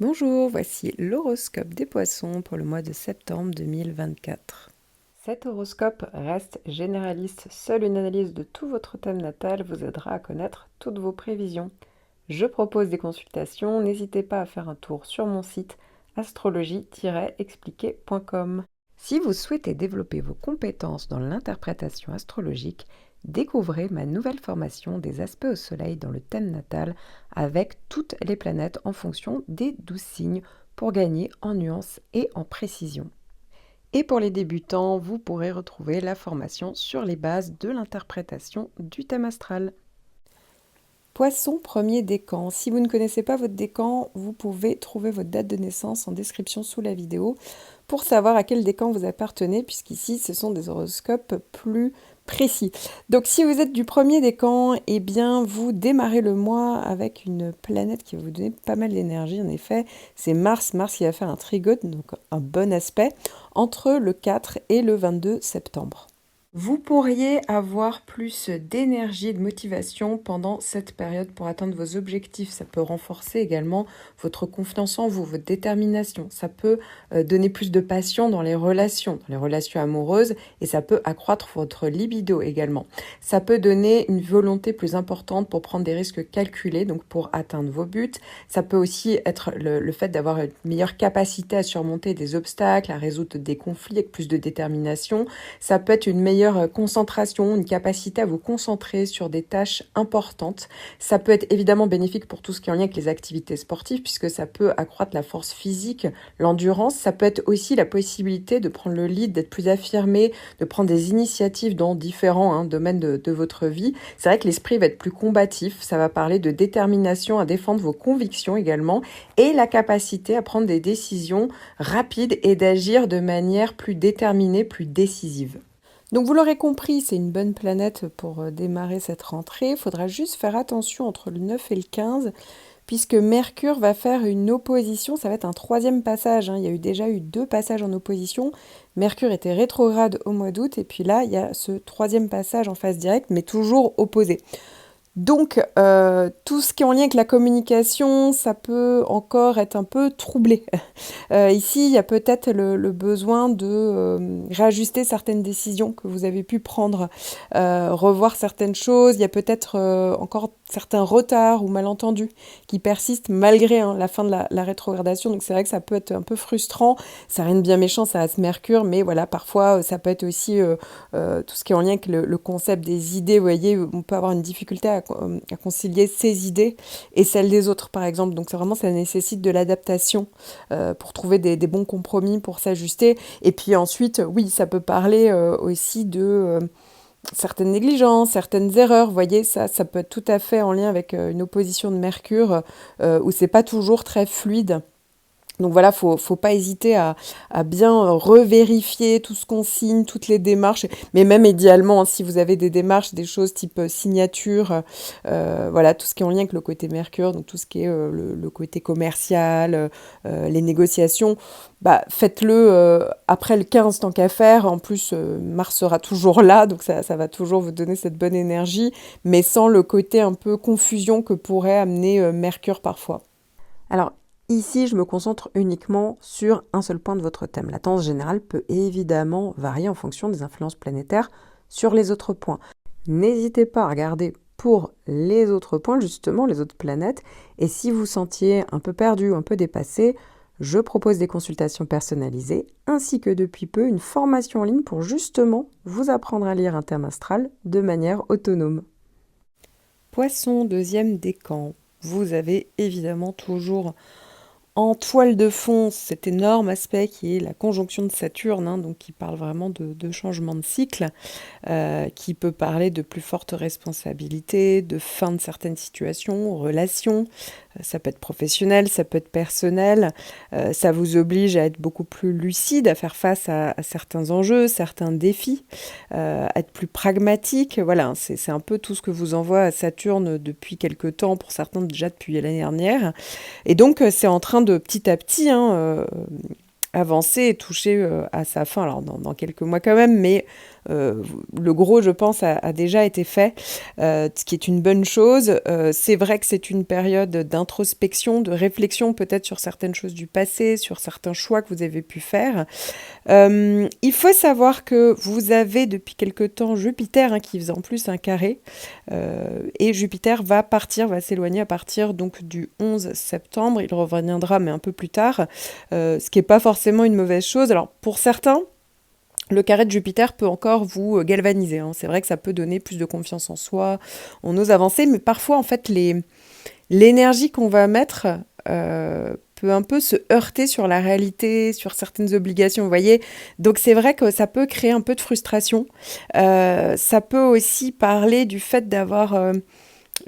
Bonjour, voici l'horoscope des poissons pour le mois de septembre 2024. Cet horoscope reste généraliste, seule une analyse de tout votre thème natal vous aidera à connaître toutes vos prévisions. Je propose des consultations, n'hésitez pas à faire un tour sur mon site astrologie-expliqué.com. Si vous souhaitez développer vos compétences dans l'interprétation astrologique, découvrez ma nouvelle formation des aspects au soleil dans le thème natal avec toutes les planètes en fonction des 12 signes pour gagner en nuances et en précision. Et pour les débutants, vous pourrez retrouver la formation sur les bases de l'interprétation du thème astral. Poisson premier décan. Si vous ne connaissez pas votre décan, vous pouvez trouver votre date de naissance en description sous la vidéo pour savoir à quel décan vous appartenez, puisqu'ici, ce sont des horoscopes plus précis. Donc, si vous êtes du premier décan, eh bien, vous démarrez le mois avec une planète qui va vous donner pas mal d'énergie. En effet, c'est Mars. Mars qui va faire un trigone, donc un bon aspect, entre le 4 et le 22 septembre. Vous pourriez avoir plus d'énergie et de motivation pendant cette période pour atteindre vos objectifs. Ça peut renforcer également votre confiance en vous, votre détermination. Ça peut donner plus de passion dans les relations amoureuses, et ça peut accroître votre libido également. Ça peut donner une volonté plus importante pour prendre des risques calculés, donc pour atteindre vos buts. Ça peut aussi être le fait d'avoir une meilleure capacité à surmonter des obstacles, à résoudre des conflits avec plus de détermination. Ça peut être une meilleure concentration, une capacité à vous concentrer sur des tâches importantes. Ça peut être évidemment bénéfique pour tout ce qui est en lien avec les activités sportives, puisque ça peut accroître la force physique, l'endurance. Ça peut être aussi la possibilité de prendre le lead, d'être plus affirmé, de prendre des initiatives dans différents domaines de votre vie. C'est vrai que l'esprit va être plus combatif. Ça va parler de détermination à défendre vos convictions également, et la capacité à prendre des décisions rapides et d'agir de manière plus déterminée, plus décisive. Donc vous l'aurez compris, c'est une bonne planète pour démarrer cette rentrée. Il faudra juste faire attention entre le 9 et le 15, puisque Mercure va faire une opposition. Ça va être un troisième passage, hein. Il y a déjà eu 2 passages en opposition. Mercure était rétrograde au mois d'août, et puis là, il y a ce troisième passage en phase directe, mais toujours opposé. Donc, tout ce qui est en lien avec la communication, ça peut encore être un peu troublé. Ici, il y a peut-être le besoin de réajuster certaines décisions que vous avez pu prendre, revoir certaines choses. Il y a peut-être encore certains retards ou malentendus qui persistent malgré la fin de la rétrogradation. Donc c'est vrai que ça peut être un peu frustrant. Ça n'a rien de bien méchant, ça a ce Mercure, mais voilà, parfois ça peut être aussi tout ce qui est en lien avec le concept des idées. Vous voyez, on peut avoir une difficulté à concilier ses idées et celles des autres, par exemple. Donc c'est vraiment, ça nécessite de l'adaptation pour trouver des bons compromis, pour s'ajuster. Et puis ensuite, oui, ça peut parler aussi de certaines négligences, certaines erreurs. Vous voyez, ça peut être tout à fait en lien avec une opposition de Mercure où c'est pas toujours très fluide. Donc voilà, faut pas hésiter à bien revérifier tout ce qu'on signe, toutes les démarches, mais même idéalement, hein, si vous avez des démarches, des choses type signature, voilà, tout ce qui est en lien avec le côté Mercure, donc tout ce qui est le côté commercial, les négociations, bah, faites-le après le 15 tant qu'à faire. En plus, Mars sera toujours là, donc ça va toujours vous donner cette bonne énergie, mais sans le côté un peu confusion que pourrait amener Mercure parfois. Alors, ici, je me concentre uniquement sur un seul point de votre thème. La tendance générale peut évidemment varier en fonction des influences planétaires sur les autres points. N'hésitez pas à regarder pour les autres points, justement, les autres planètes. Et si vous sentiez un peu perdu ou un peu dépassé, je propose des consultations personnalisées, ainsi que depuis peu une formation en ligne pour justement vous apprendre à lire un thème astral de manière autonome. Poisson, deuxième décan. Vous avez évidemment toujours en toile de fond cet énorme aspect qui est la conjonction de Saturne, hein, donc qui parle vraiment de changement de cycle, qui peut parler de plus fortes responsabilités, de fin de certaines situations, relations. Ça peut être professionnel, ça peut être personnel. Ça vous oblige à être beaucoup plus lucide, à faire face à certains enjeux, certains défis, à être plus pragmatique. Voilà, c'est un peu tout ce que vous envoie Saturne depuis quelque temps, pour certains déjà depuis l'année dernière. Et donc, c'est en train de petit à petit avancer et toucher à sa fin. Alors dans quelques mois quand même, mais le gros, je pense, a déjà été fait, ce qui est une bonne chose. C'est vrai que c'est une période d'introspection, de réflexion peut-être sur certaines choses du passé, sur certains choix que vous avez pu faire. Il faut savoir que vous avez depuis quelque temps Jupiter qui faisait en plus un carré, et Jupiter va s'éloigner à partir donc du 11 septembre. Il reviendra mais un peu plus tard, ce qui n'est pas forcément une mauvaise chose. Alors pour certains, le carré de Jupiter peut encore vous galvaniser. C'est vrai que ça peut donner plus de confiance en soi, on ose avancer, mais parfois en fait l'énergie qu'on va mettre peut un peu se heurter sur la réalité, sur certaines obligations, vous voyez. Donc c'est vrai que ça peut créer un peu de frustration. Ça peut aussi parler du fait d'avoir...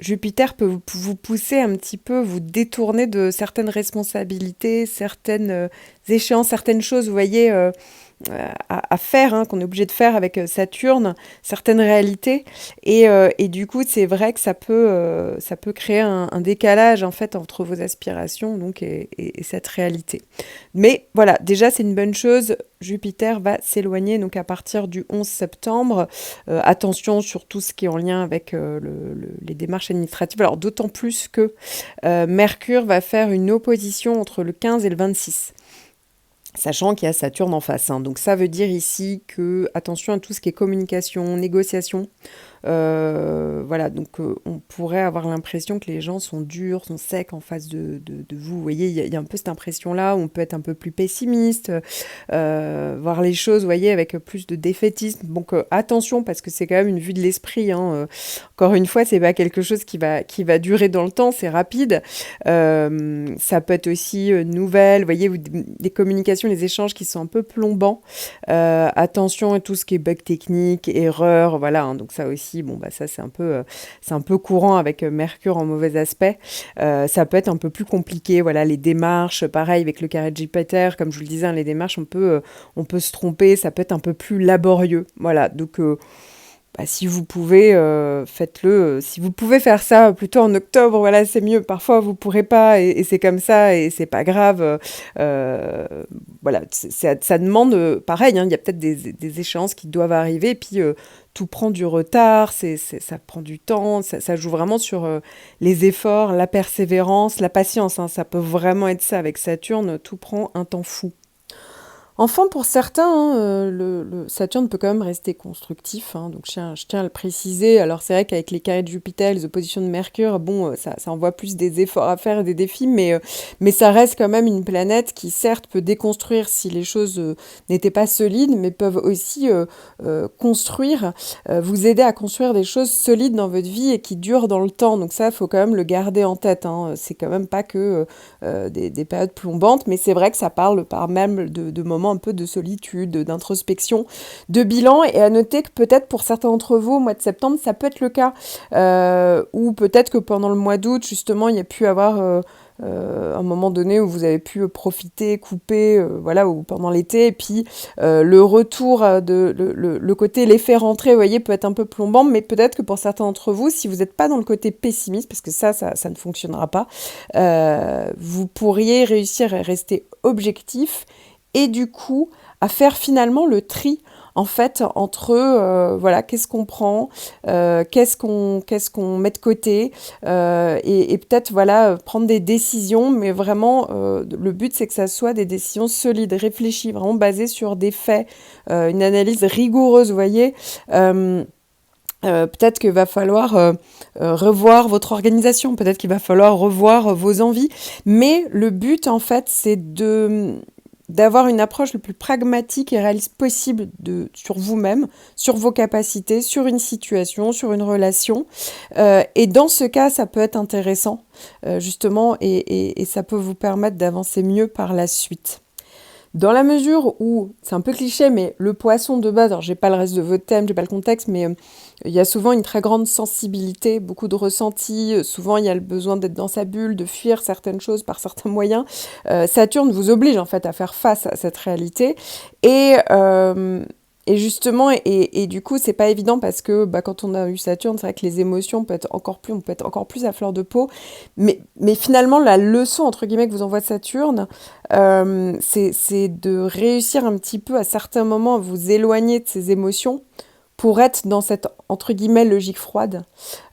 Jupiter peut vous pousser un petit peu, vous détourner de certaines responsabilités, certaines échéances, certaines choses, vous voyez, à faire, qu'on est obligé de faire avec Saturne, certaines réalités. Et du coup, c'est vrai que ça peut créer un décalage en fait entre vos aspirations donc, et cette réalité. Mais voilà, déjà, c'est une bonne chose. Jupiter va s'éloigner donc à partir du 11 septembre. Attention sur tout ce qui est en lien avec les démarches administratives. Alors d'autant plus que Mercure va faire une opposition entre le 15 et le 26. Sachant qu'il y a Saturne en face. Donc ça veut dire ici que, attention à tout ce qui est communication, négociation. Voilà, donc on pourrait avoir l'impression que les gens sont durs, sont secs en face de vous. Vous voyez, il y a un peu cette impression-là où on peut être un peu plus pessimiste, voir les choses, vous voyez, avec plus de défaitisme. Donc attention, parce que c'est quand même une vue de l'esprit. Encore une fois, c'est pas quelque chose qui va durer dans le temps, c'est rapide. Ça peut être aussi nouvelle, vous voyez, des communications, les échanges qui sont un peu plombants. Attention à tout ce qui est bug technique, erreur, voilà. Donc ça aussi, ça c'est un peu courant avec Mercure en mauvais aspect. Ça peut être un peu plus compliqué, voilà, les démarches, pareil avec le carré de Jupiter, comme je vous le disais, les démarches, on peut se tromper, ça peut être un peu plus laborieux, voilà. Donc si vous pouvez, faites-le. Si vous pouvez faire ça plutôt en octobre, voilà, c'est mieux. Parfois, vous pourrez pas, et c'est comme ça, et c'est pas grave. Voilà, ça demande, pareil, il y a peut-être des échéances qui doivent arriver, et puis tout prend du retard, ça prend du temps, ça joue vraiment sur les efforts, la persévérance, la patience. Ça peut vraiment être ça avec Saturne, tout prend un temps fou. Enfin, pour certains, le Saturne peut quand même rester constructif, donc je tiens à le préciser. Alors c'est vrai qu'avec les carrés de Jupiter, les oppositions de Mercure, ça envoie plus des efforts à faire et des défis, mais ça reste quand même une planète qui certes peut déconstruire si les choses n'étaient pas solides, mais peuvent aussi construire, vous aider à construire des choses solides dans votre vie et qui durent dans le temps. Donc ça, il faut quand même le garder en tête. C'est quand même pas que des périodes plombantes, mais c'est vrai que ça parle par même de moments un peu de solitude, d'introspection, de bilan. Et à noter que peut-être pour certains d'entre vous, au mois de septembre, ça peut être le cas. Ou peut-être que pendant le mois d'août, justement, il y a pu avoir un moment donné où vous avez pu profiter, couper, voilà, ou pendant l'été. Et puis le retour, le côté l'effet rentrée, vous voyez, peut être un peu plombant. Mais peut-être que pour certains d'entre vous, si vous n'êtes pas dans le côté pessimiste, parce que ça ne fonctionnera pas, vous pourriez réussir à rester objectif et du coup à faire finalement le tri en fait entre voilà, qu'est-ce qu'on prend, qu'est-ce qu'on met de côté, et peut-être voilà, prendre des décisions, mais vraiment le but c'est que ça soit des décisions solides, réfléchies, vraiment basées sur des faits, une analyse rigoureuse, vous voyez. Peut-être qu'il va falloir revoir votre organisation, peut-être qu'il va falloir revoir vos envies, mais le but en fait c'est d'avoir une approche le plus pragmatique et réaliste possible sur vous-même, sur vos capacités, sur une situation, sur une relation. Et dans ce cas, ça peut être intéressant, justement, et ça peut vous permettre d'avancer mieux par la suite. Dans la mesure où, c'est un peu cliché, mais le poisson de base, alors j'ai pas le reste de votre thème, j'ai pas le contexte, mais il y a souvent une très grande sensibilité, beaucoup de ressentis, souvent il y a le besoin d'être dans sa bulle, de fuir certaines choses par certains moyens. Saturne vous oblige en fait à faire face à cette réalité, et Et justement, et du coup, c'est pas évident parce que quand on a eu Saturne, c'est vrai que les émotions on peut être encore plus à fleur de peau. Mais finalement, la leçon, entre guillemets, que vous envoie Saturne, c'est de réussir un petit peu à certains moments à vous éloigner de ces émotions pour être dans cette, entre guillemets, logique froide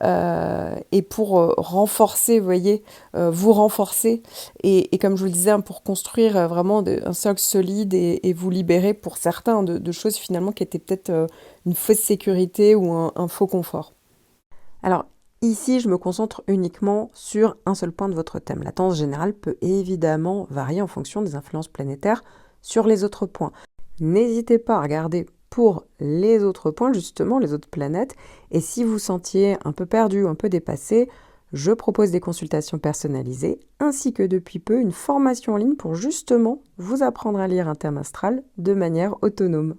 et pour renforcer, vous voyez, vous renforcer et comme je vous le disais, hein, pour construire vraiment un socle solide et vous libérer pour certains de choses finalement qui étaient peut-être une fausse sécurité ou un faux confort. Alors, ici, je me concentre uniquement sur un seul point de votre thème. La tendance générale peut évidemment varier en fonction des influences planétaires sur les autres points. N'hésitez pas à regarder pour les autres points, justement, les autres planètes. Et si vous sentiez un peu perdu ou un peu dépassé, je propose des consultations personnalisées, ainsi que depuis peu une formation en ligne pour justement vous apprendre à lire un thème astral de manière autonome.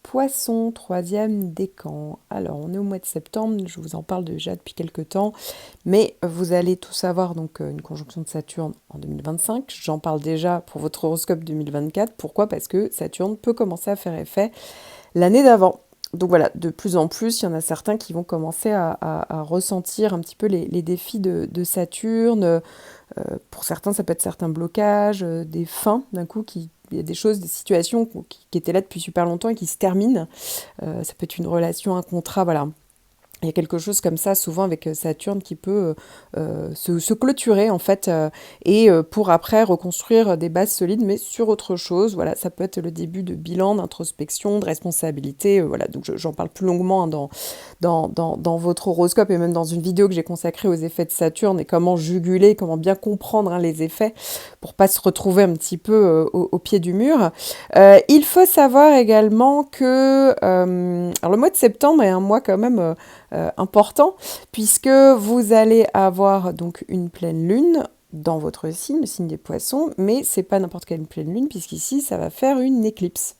Poisson, troisième décan. Alors, on est au mois de septembre, je vous en parle déjà depuis quelques temps, mais vous allez tout savoir, donc une conjonction de Saturne en 2025. J'en parle déjà pour votre horoscope 2024. Pourquoi ? Parce que Saturne peut commencer à faire effet l'année d'avant. Donc voilà, de plus en plus, il y en a certains qui vont commencer à ressentir un petit peu les défis de Saturne. Pour certains, ça peut être certains blocages, des fins d'un coup il y a des choses, des situations qui étaient là depuis super longtemps et qui se terminent. Ça peut être une relation, un contrat, voilà. Il y a quelque chose comme ça, souvent avec Saturne, qui peut se clôturer, en fait, et pour après reconstruire des bases solides, mais sur autre chose. Voilà, ça peut être le début de bilan, d'introspection, de responsabilité. Voilà, donc j'en parle plus longuement hein, dans votre horoscope et même dans une vidéo que j'ai consacrée aux effets de Saturne et comment juguler, comment bien comprendre hein, les effets pour pas se retrouver un petit peu au pied du mur. Il faut savoir également que alors le mois de septembre est un mois quand même important, puisque vous allez avoir donc une pleine lune dans votre signe, le signe des poissons, mais c'est pas n'importe quelle pleine lune, puisqu'ici ça va faire une éclipse.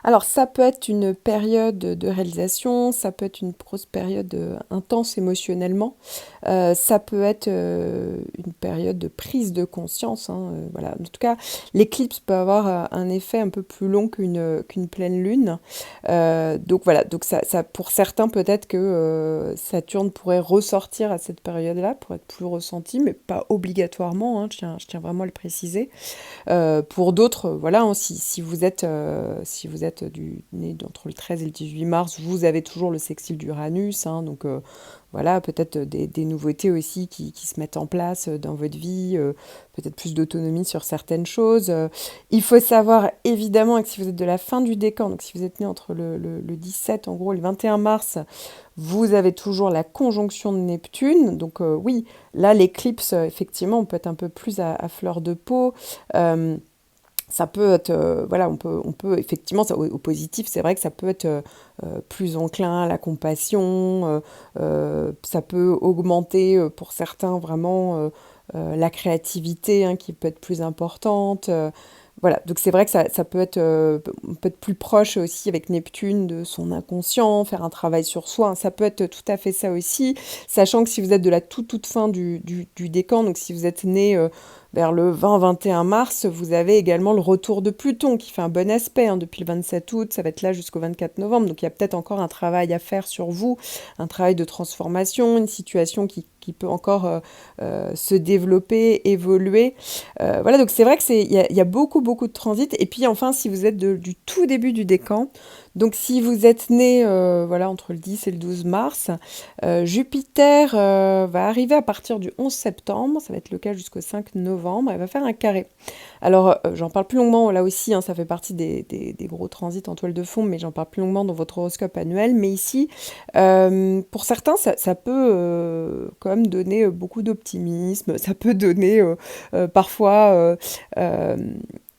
Alors ça peut être une période de réalisation, ça peut être une grosse période intense émotionnellement, ça peut être une période de prise de conscience. Hein, voilà. En tout cas, l'éclipse peut avoir un effet un peu plus long qu'une pleine lune. Donc voilà, donc ça pour certains peut-être que Saturne pourrait ressortir à cette période-là pour être plus ressenti, mais pas obligatoirement, hein, je tiens vraiment à le préciser. Pour d'autres, voilà, hein, si vous êtes né entre le 13 et le 18 mars, vous avez toujours le sextile d'Uranus, hein, donc voilà, peut-être des nouveautés aussi qui se mettent en place dans votre vie, peut-être plus d'autonomie sur certaines choses. Il faut savoir évidemment que si vous êtes de la fin du décan, donc si vous êtes né entre le 17 en gros et le 21 mars, vous avez toujours la conjonction de Neptune. Donc oui, là l'éclipse, effectivement, on peut être un peu plus à fleur de peau. Ça peut être, voilà, on peut effectivement, ça, au positif, c'est vrai que ça peut être plus enclin à la compassion, ça peut augmenter pour certains vraiment la créativité hein, qui peut être plus importante. Voilà, donc c'est vrai que ça on peut être plus proche aussi avec Neptune de son inconscient, faire un travail sur soi, hein, ça peut être tout à fait ça aussi, sachant que si vous êtes de la toute fin du décan, donc si vous êtes né vers le 20-21 mars, vous avez également le retour de Pluton qui fait un bon aspect hein, depuis le 27 août, ça va être là jusqu'au 24 novembre, donc il y a peut-être encore un travail à faire sur vous, un travail de transformation, une situation qui peut encore se développer, évoluer. Voilà, donc c'est vrai que il y a beaucoup de transits. Et puis enfin, si vous êtes du tout début du décan, donc si vous êtes né voilà, entre le 10 et le 12 mars, Jupiter va arriver à partir du 11 septembre, ça va être le cas jusqu'au 5 novembre, elle va faire un carré. Alors, j'en parle plus longuement là aussi, hein, ça fait partie des gros transits en toile de fond, mais j'en parle plus longuement dans votre horoscope annuel. Mais ici, pour certains, ça peut quand même donner beaucoup d'optimisme, ça peut donner parfois...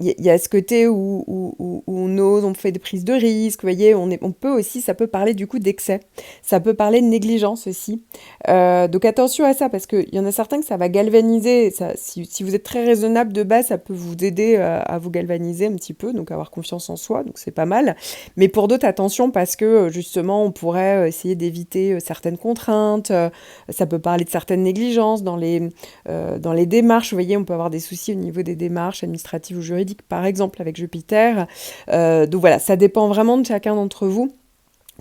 il y a ce côté où on ose, on fait des prises de risques, vous voyez, on peut aussi, ça peut parler du coup d'excès, ça peut parler de négligence aussi. Donc attention à ça, parce qu'il y en a certains que ça va galvaniser, ça, si vous êtes très raisonnable de base, ça peut vous aider à vous galvaniser un petit peu, donc avoir confiance en soi, donc c'est pas mal. Mais pour d'autres, attention, parce que justement, on pourrait essayer d'éviter certaines contraintes, ça peut parler de certaines négligences dans les démarches, vous voyez, on peut avoir des soucis au niveau des démarches administratives ou juridiques, fatidique, par exemple, avec Jupiter. Donc voilà, ça dépend vraiment de chacun d'entre vous.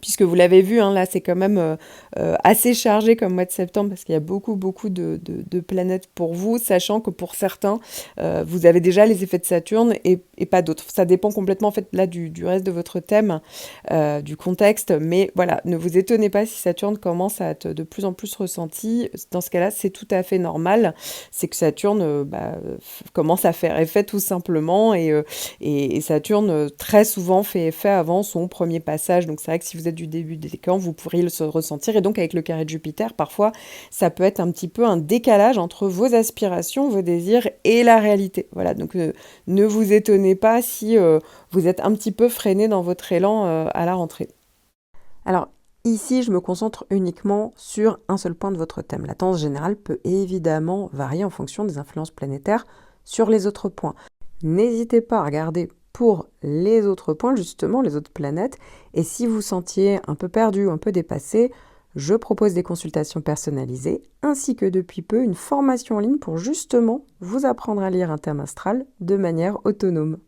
Puisque vous l'avez vu, hein, là, c'est quand même assez chargé comme mois de septembre parce qu'il y a beaucoup, beaucoup de planètes pour vous, sachant que pour certains, vous avez déjà les effets de Saturne et pas d'autres. Ça dépend complètement, en fait, là, du reste de votre thème, du contexte. Mais voilà, ne vous étonnez pas si Saturne commence à être de plus en plus ressenti. Dans ce cas-là, c'est tout à fait normal. C'est que Saturne commence à faire effet tout simplement. Et Saturne, très souvent, fait effet avant son premier passage. Donc c'est vrai que si vous êtes du début des décan, vous pourriez le ressentir. Et donc avec le carré de Jupiter, parfois, ça peut être un petit peu un décalage entre vos aspirations, vos désirs et la réalité. Voilà, donc ne vous étonnez pas si vous êtes un petit peu freiné dans votre élan à la rentrée. Alors, ici, je me concentre uniquement sur un seul point de votre thème. La tendance générale peut évidemment varier en fonction des influences planétaires sur les autres points. N'hésitez pas à regarder pour les autres points, justement, les autres planètes. Et si vous sentiez un peu perdu ou un peu dépassé, je propose des consultations personnalisées, ainsi que depuis peu une formation en ligne pour justement vous apprendre à lire un thème astral de manière autonome.